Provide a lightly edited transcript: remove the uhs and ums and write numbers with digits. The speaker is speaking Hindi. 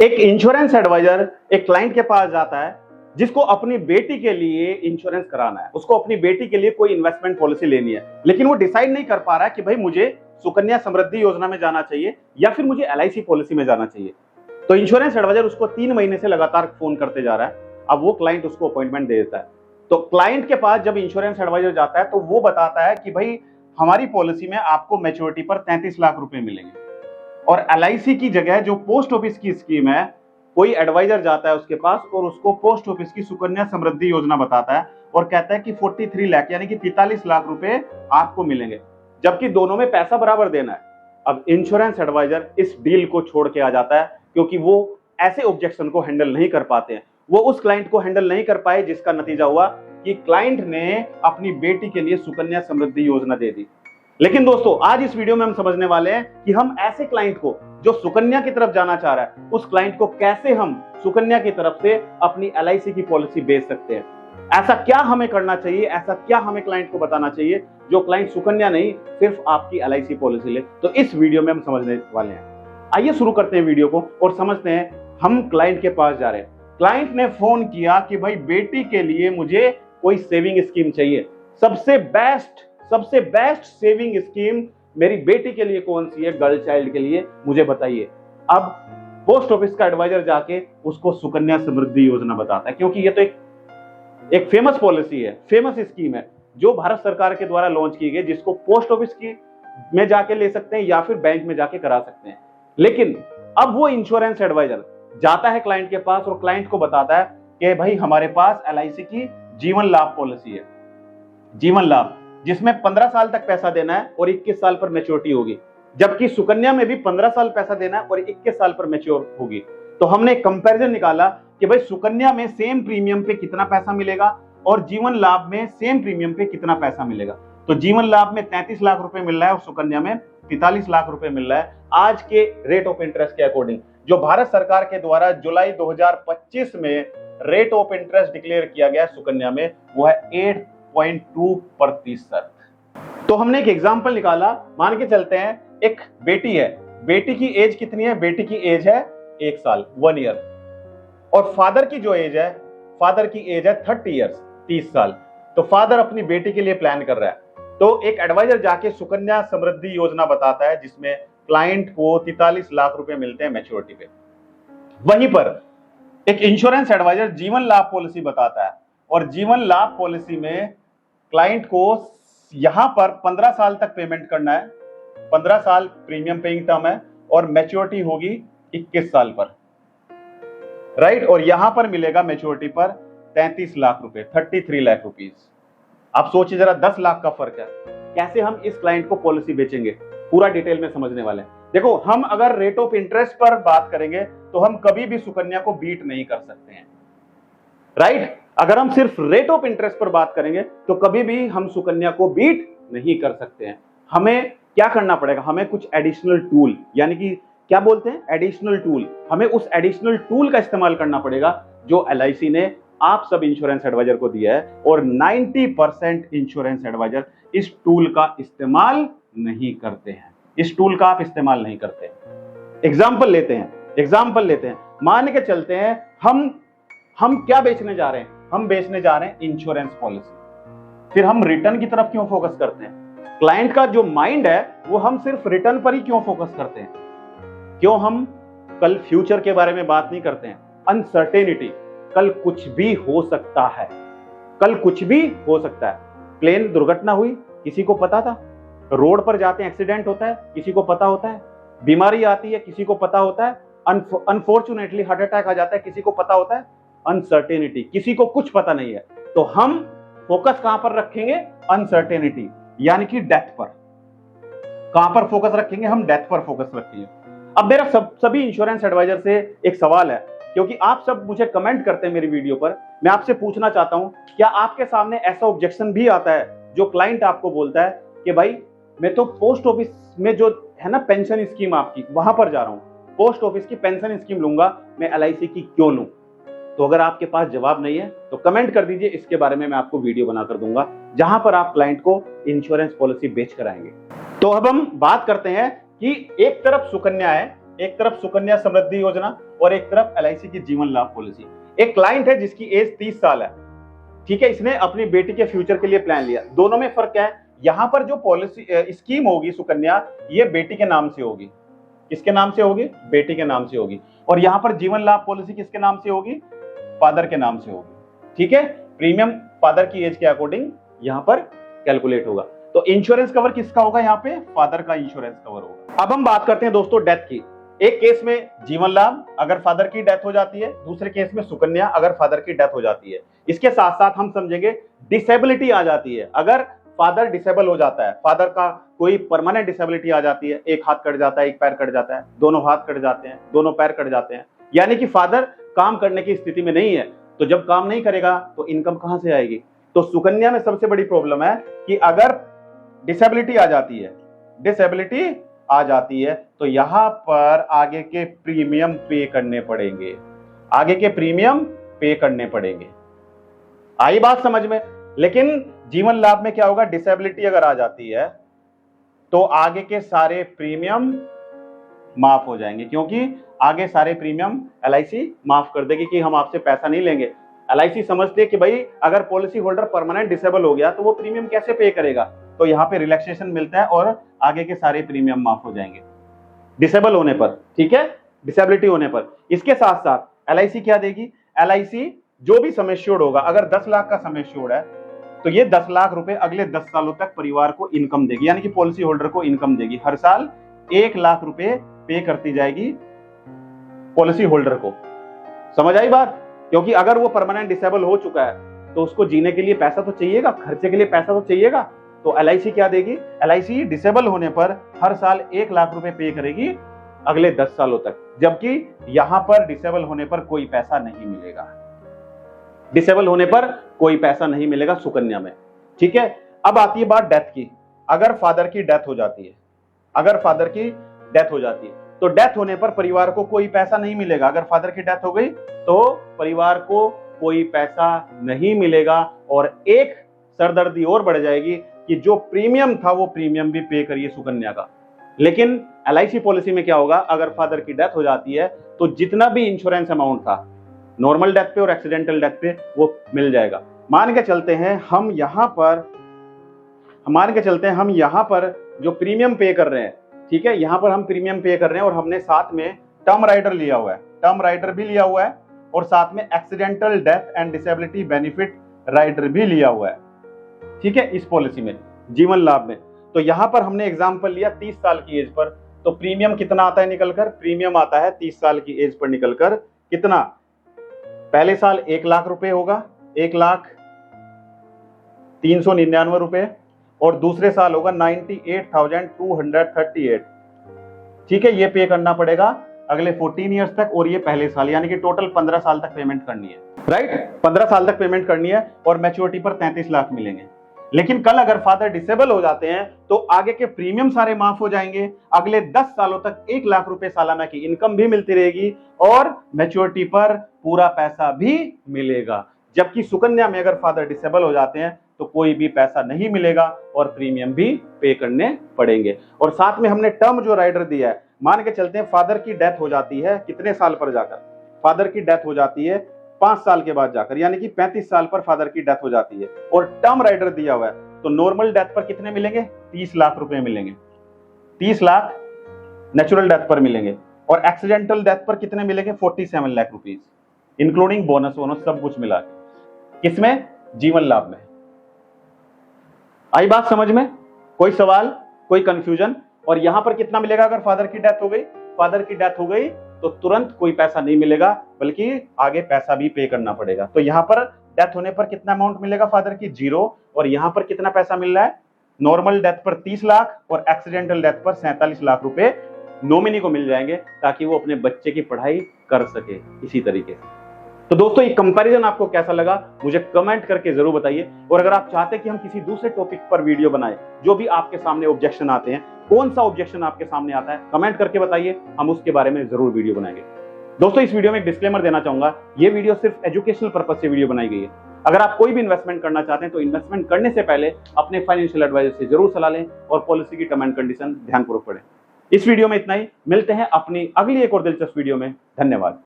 एक इंश्योरेंस एडवाइजर एक क्लाइंट के पास जाता है जिसको अपनी बेटी के लिए इंश्योरेंस कराना है, उसको अपनी बेटी के लिए कोई इन्वेस्टमेंट पॉलिसी लेनी है, लेकिन वो डिसाइड नहीं कर पा रहा है कि भाई मुझे सुकन्या समृद्धि योजना में जाना चाहिए या फिर मुझे एलआईसी पॉलिसी में जाना चाहिए। तो इंश्योरेंस एडवाइजर उसको 3 महीने से लगातार फोन करते जा रहा है। अब वो क्लाइंट उसको अपॉइंटमेंट दे देता है। तो क्लाइंट के पास जब इंश्योरेंस एडवाइजर जाता है तो वो बताता है कि भाई हमारी पॉलिसी में आपको मैच्योरिटी पर 33 लाख रुपए मिलेंगे, और एलआईसी की जगह जो पोस्ट ऑफिस की स्कीम है, कोई एडवाइजर जाता है उसके पास और उसको पोस्ट ऑफिस की सुकन्या समृद्धि योजना बताता है और कहता है कि 43 लाख यानी कि 43 लाख रुपए आपको मिलेंगे, जबकि दोनों में पैसा बराबर देना है। अब इंश्योरेंस एडवाइजर इस डील को छोड़ के आ जाता है क्योंकि वो ऐसे ऑब्जेक्शन को हैंडल नहीं कर पाते हैं। वो उस क्लाइंट को हैंडल नहीं कर पाए जिसका नतीजा हुआ कि क्लाइंट ने अपनी बेटी के लिए सुकन्या समृद्धि योजना दे दी। लेकिन दोस्तों, आज इस वीडियो में हम समझने वाले हैं कि हम ऐसे क्लाइंट को जो सुकन्या की तरफ जाना चाह रहा है, उस क्लाइंट को कैसे हम सुकन्या की तरफ से अपनी एलआईसी की पॉलिसी बेच सकते हैं। ऐसा क्या हमें करना चाहिए, ऐसा क्या हमें क्लाइंट को बताना चाहिए जो क्लाइंट सुकन्या नहीं सिर्फ आपकी एलआईसी पॉलिसी ले। तो इस वीडियो में हम समझने वाले हैं। आइए शुरू करते हैं वीडियो को और समझते हैं। हम क्लाइंट के पास जा रहे हैं। क्लाइंट ने फोन किया कि भाई बेटी के लिए मुझे कोई सेविंग स्कीम चाहिए, सबसे बेस्ट सेविंग स्कीम मेरी बेटी के लिए कौन सी है, गर्ल चाइल्ड के लिए, मुझे बताइए। अब पोस्ट ऑफिस का एडवाइजर जाके उसको सुकन्या समृद्धि योजना बताता है, क्योंकि ये तो एक फेमस पॉलिसी है, फेमस स्कीम है जो भारत सरकार के द्वारा लॉन्च की गई, जिसको पोस्ट ऑफिस की में जाके ले सकते हैं या फिर बैंक में जाके करा सकते हैं। लेकिन अब वो इंश्योरेंस एडवाइजर जाता है क्लाइंट के पास और क्लाइंट को बताता है कि भाई हमारे पास एलआईसी की जीवन लाभ पॉलिसी है, जीवन लाभ, जिसमें 15 साल तक पैसा देना है और 21 साल पर मैच्योरिटी होगी, जबकि सुकन्या में भी 15 साल पैसा देना है और 21 साल पर मैच्योर होगी। तो हमने कंपैरिजन निकाला कि भाई सुकन्या में सेम प्रीमियम पे कितना पैसा मिलेगा और जीवन लाभ में सेम प्रीमियम पे कितना पैसा मिलेगा। तो जीवन लाभ में 33 लाख रुपए मिल रहा है और सुकन्या में 43 लाख रुपए मिल रहा है आज के रेट ऑफ इंटरेस्ट के अकॉर्डिंग, जो भारत सरकार के द्वारा जुलाई 2025 में रेट ऑफ इंटरेस्ट डिक्लेयर किया गया सुकन्या में, वो है 8.2%। तो हमने एक एग्जांपल निकाला। मान के चलते हैं एक बेटी है, बेटी की एज कितनी है, बेटी की एज है 1 साल, 1 ईयर, और फादर की जो एज है, फादर की एज है 30 ईयर्स, 30 साल। तो फादर अपनी बेटी के लिए प्लान कर रहा है। तो एक एडवाइजर जाके सुकन्या समृद्धि योजना बताता है जिसमें क्लाइंट को 43 लाख रुपए मिलते हैं मैच्योरिटी पे। वहीं पर एक इंश्योरेंस एडवाइजर जीवन लाभ पॉलिसी बताता है और जीवन लाभ पॉलिसी में क्लाइंट को यहां पर 15 साल तक पेमेंट करना है, 15 साल प्रीमियम पेइंग टर्म है और मैच्योरिटी होगी 21 साल पर, राइट। और यहां पर मिलेगा मैच्योरिटी पर 33 लाख रुपए, 33 लाख रुपीज। आप सोचिए जरा, 10 लाख का फर्क है। कैसे हम इस क्लाइंट को पॉलिसी बेचेंगे, पूरा डिटेल में समझने वाले हैं। देखो, हम अगर रेट ऑफ इंटरेस्ट पर बात करेंगे तो हम कभी भी सुकन्या को बीट नहीं कर सकते हैं, राइट। अगर हम सिर्फ रेट ऑफ इंटरेस्ट पर बात करेंगे तो कभी भी हम सुकन्या को बीट नहीं कर सकते हैं। हमें क्या करना पड़ेगा, हमें कुछ एडिशनल टूल, यानी कि क्या बोलते हैं, एडिशनल टूल, हमें उस एडिशनल टूल का इस्तेमाल करना पड़ेगा जो एलआईसी ने आप सब इंश्योरेंस एडवाइजर को दिया है। और 90% इंश्योरेंस एडवाइजर इस टूल का इस्तेमाल नहीं करते हैं, इस टूल का आप इस्तेमाल नहीं करते। एग्जाम्पल लेते हैं, मान के चलते हैं हम क्या बेचने जा रहे हैं, हम बेचने जा रहे हैं इंश्योरेंस पॉलिसी। फिर हम रिटर्न की तरफ क्यों फोकस करते हैं? क्लाइंट का जो माइंड है वो हम सिर्फ रिटर्न पर ही क्यों फोकस करते हैं? क्यों हम कल फ्यूचर के बारे में बात नहीं करते हैं? अनसर्टेनिटी, कल कुछ भी हो सकता है, कल कुछ भी हो सकता है। प्लेन दुर्घटना हुई, किसी को पता था? रोड पर जाते हैं एक्सीडेंट होता है, किसी को पता होता है? बीमारी आती है, किसी को पता होता है? अनफॉर्चुनेटली हार्ट अटैक आ जाता है, किसी को पता होता है? अनसर्टेनिटी, किसी को कुछ पता नहीं है। तो हम फोकस कहां पर रखेंगे? अनसर्टेनिटी, यानी कि डेथ पर। कहां पर फोकस रखेंगे? हम डेथ पर फोकस रखेंगे। अब मेरा सभी इंश्योरेंस एडवाइजर से एक सवाल है, क्योंकि आप सब मुझे कमेंट करते हैं मेरी वीडियो पर, मैं आपसे पूछना चाहता हूं, क्या आपके सामने ऐसा ऑब्जेक्शन भी आता है जो क्लाइंट आपको बोलता है कि भाई मैं तो पोस्ट ऑफिस में जो है ना पेंशन स्कीम आपकी, वहां पर जा रहा हूं, पोस्ट ऑफिस की पेंशन स्कीम लूंगा, मैं एलआईसी की क्यों लूं? तो अगर आपके पास जवाब नहीं है तो कमेंट कर दीजिए, इसके बारे में मैं आपको वीडियो बनाकर दूंगा जहां पर आप क्लाइंट को इंश्योरेंस पॉलिसी बेच कर आएंगे। तो अब हम बात करते हैं कि एक तरफ सुकन्या है एक तरफ सुकन्या समृद्धि योजना और एक तरफ LIC की जीवन लाभ पॉलिसी। एक क्लाइंट है जिसकी एज 30 साल है, ठीक है, इसने अपनी बेटी के फ्यूचर के लिए प्लान लिया। दोनों में फर्क क्या है, यहां पर जो पॉलिसी स्कीम होगी सुकन्या, ये बेटी के नाम से होगी। किसके नाम से होगी? बेटी के नाम से होगी। और यहां पर जीवन लाभ पॉलिसी किसके नाम से होगी? फादर के नाम से होगी। ठीक है, प्रीमियम फादर की एज के अकॉर्डिंग यहां पर कैलकुलेट होगा। तो इंश्योरेंस कवर किसका होगा? यहाँ पे फादर का इंश्योरेंस कवर होगा। अब हम बात करते हैं दोस्तों डेथ की। एक केस में जीवन लाभ अगर फादर की डेथ हो जाती है, दूसरे केस में सुकन्या अगर फादर की डेथ हो जाती है। इसके साथ साथ हम समझेंगे डिसेबिलिटी आ जाती है। अगर फादर डिसेबल हो जाता है, फादर का कोई परमानेंट डिसेबिलिटी आ जाती है, एक हाथ कट जाता है, एक पैर कट जाता है, दोनों हाथ कट जाते हैं, दोनों पैर कट जाते हैं, यानी कि फादर काम करने की स्थिति में नहीं है, तो जब काम नहीं करेगा तो इनकम कहां से आएगी? तो सुकन्या में सबसे बड़ी प्रॉब्लम है कि अगर डिसेबिलिटी आ जाती है, डिसेबिलिटी आ जाती है तो यहां पर आगे के प्रीमियम पे करने पड़ेंगे, आगे के प्रीमियम पे करने पड़ेंगे। आई बात समझ में? लेकिन जीवन लाभ में क्या होगा? डिसेबिलिटी अगर आ जाती है तो आगे के सारे प्रीमियम माफ हो जाएंगे, क्योंकि आगे सारे प्रीमियम LIC माफ कर देगी कि हम आपसे पैसा नहीं लेंगे। LIC समझती है कि भाई अगर पॉलिसी होल्डर परमानेंट डिसेबल हो गया तो वो प्रीमियम कैसे पे करेगा, तो यहाँ पे रिलैक्सेशन मिलता है और आगे के सारे प्रीमियम माफ हो जाएंगे डिसेबल होने पर। ठीक है, डिसेबिलिटी होने पर। इसके साथ साथ LIC क्या देगी? LIC जो भी सम एश्योर्ड होगा, अगर 10 लाख का सम एश्योर्ड है तो ये 10 लाख रुपए अगले 10 सालों तक परिवार को इनकम देगी, यानी कि पॉलिसी होल्डर को इनकम देगी। हर साल 1 लाख रुपए पे करती जाएगी पॉलिसी होल्डर को। समझ आई बात? क्योंकि अगर वो परमानेंट डिसेबल हो चुका है तो उसको जीने के लिए पैसा तो चाहिएगा, खर्चे के लिए पैसा तो चाहिएगा। तो LIC क्या देगी? LIC डिसेबल होने पर हर साल 1 लाख रुपए पे करेगी अगले 10 सालों तक, जबकि यहां पर डिसेबल होने पर कोई पैसा नहीं मिलेगा। डिसेबल होने पर कोई पैसा नहीं मिलेगा सुकन्या में। ठीक है, अब आती है बात डेथ की। अगर फादर की डेथ हो जाती है, अगर फादर की डेथ हो जाती है तो डेथ होने पर परिवार को कोई पैसा नहीं मिलेगा। अगर फादर की डेथ हो गई तो परिवार को कोई पैसा नहीं मिलेगा और एक सरदर्दी और बढ़ जाएगी कि जो प्रीमियम था वो प्रीमियम भी पे करिए सुकन्या का। लेकिन LIC पॉलिसी में क्या होगा? अगर फादर की डेथ हो जाती है तो जितना भी इंश्योरेंस अमाउंट था नॉर्मल डेथ पे और एक्सीडेंटल डेथ पे वो मिल जाएगा। मान के चलते हैं हम यहां पर जो प्रीमियम पे कर रहे हैं, ठीक है, यहां पर हम प्रीमियम पे कर रहे हैं और हमने साथ में टर्म राइडर लिया हुआ है, टर्म राइडर भी लिया हुआ है और साथ में accidental death and disability benefit rider भी लिया हुआ है। ठीक है, इस पॉलिसी में जीवन लाभ में। तो यहां पर हमने एग्जांपल लिया 30 साल की एज पर, तो प्रीमियम कितना आता है निकलकर? प्रीमियम आता है 30 साल की एज पर निकलकर कितना? पहले साल 1 लाख रुपए होगा, 1,399 रुपए, और दूसरे साल होगा 98,238। ठीक है, ये पे करना पड़ेगा अगले 14 ईयर्स तक, और ये पहले साल, यानी कि टोटल 15 साल तक पेमेंट करनी है। राइट, 15 साल तक पेमेंट करनी है और मैच्योरिटी पर 33 लाख मिलेंगे। लेकिन कल अगर फादर डिसेबल हो जाते हैं तो आगे के प्रीमियम सारे माफ हो जाएंगे, अगले 10 सालों तक 1 लाख रुपए सालाना की इनकम भी मिलती रहेगी और मैच्योरिटी पर पूरा पैसा भी मिलेगा। जबकि सुकन्या में अगर फादर डिसेबल हो जाते हैं तो कोई भी पैसा नहीं मिलेगा और प्रीमियम भी पे करने पड़ेंगे। और साथ में हमने टर्म जो राइडर दिया है, मान के चलते हैं फादर की डेथ हो जाती है कितने साल पर जाकर? फादर की डेथ हो जाती है 5 साल के बाद जाकर, यानी कि 35 साल पर फादर की डेथ हो जाती है और टर्म राइडर दिया हुआ है, तो नॉर्मल डेथ पर कितने मिलेंगे? 30 लाख रुपए मिलेंगे, 30 लाख नेचुरल डेथ पर मिलेंगे, और एक्सीडेंटल डेथ पर कितने मिलेंगे? 47 लाख रुपीज, इंक्लूडिंग बोनस वोनस सब कुछ मिला के। किसमें? जीवन लाभ में। आई बात समझ में? कोई सवाल, कोई कंफ्यूजन? और यहां पर कितना मिलेगा अगर फादर की डेथ हो गई? फादर की डेथ हो गई तो तुरंत कोई पैसा नहीं मिलेगा, बल्कि आगे पैसा भी पे करना पड़ेगा। तो यहां पर डेथ होने पर कितना अमाउंट मिलेगा फादर की? 0। और यहां पर कितना पैसा मिल रहा है? नॉर्मल डेथ पर 30 लाख और एक्सीडेंटल डेथ पर 47 लाख रुपए नॉमिनी को मिल जाएंगे, ताकि वो अपने बच्चे की पढ़ाई कर सके इसी तरीके से। तो दोस्तों, ये कंपैरिजन आपको कैसा लगा मुझे कमेंट करके जरूर बताइए। और अगर आप चाहते हैं कि हम किसी दूसरे टॉपिक पर वीडियो बनाएं, जो भी आपके सामने ऑब्जेक्शन आते हैं, कौन सा ऑब्जेक्शन आपके सामने आता है कमेंट करके बताइए, हम उसके बारे में जरूर वीडियो बनाएंगे। दोस्तों, इस वीडियो में एक डिस्क्लेमर देना चाहूंगा, ये वीडियो सिर्फ एजुकेशनल पर्पज से वीडियो बनाई गई है। अगर आप कोई भी इन्वेस्टमेंट करना चाहते हैं तो इन्वेस्टमेंट करने से पहले अपने फाइनेंशियल एडवाइजर से जरूर सलाह लें और पॉलिसी की टर्म एंड कंडीशन ध्यानपूर्वक पढ़ें। इस वीडियो में इतना ही, मिलते हैं अपनी अगली एक और दिलचस्प वीडियो में। धन्यवाद।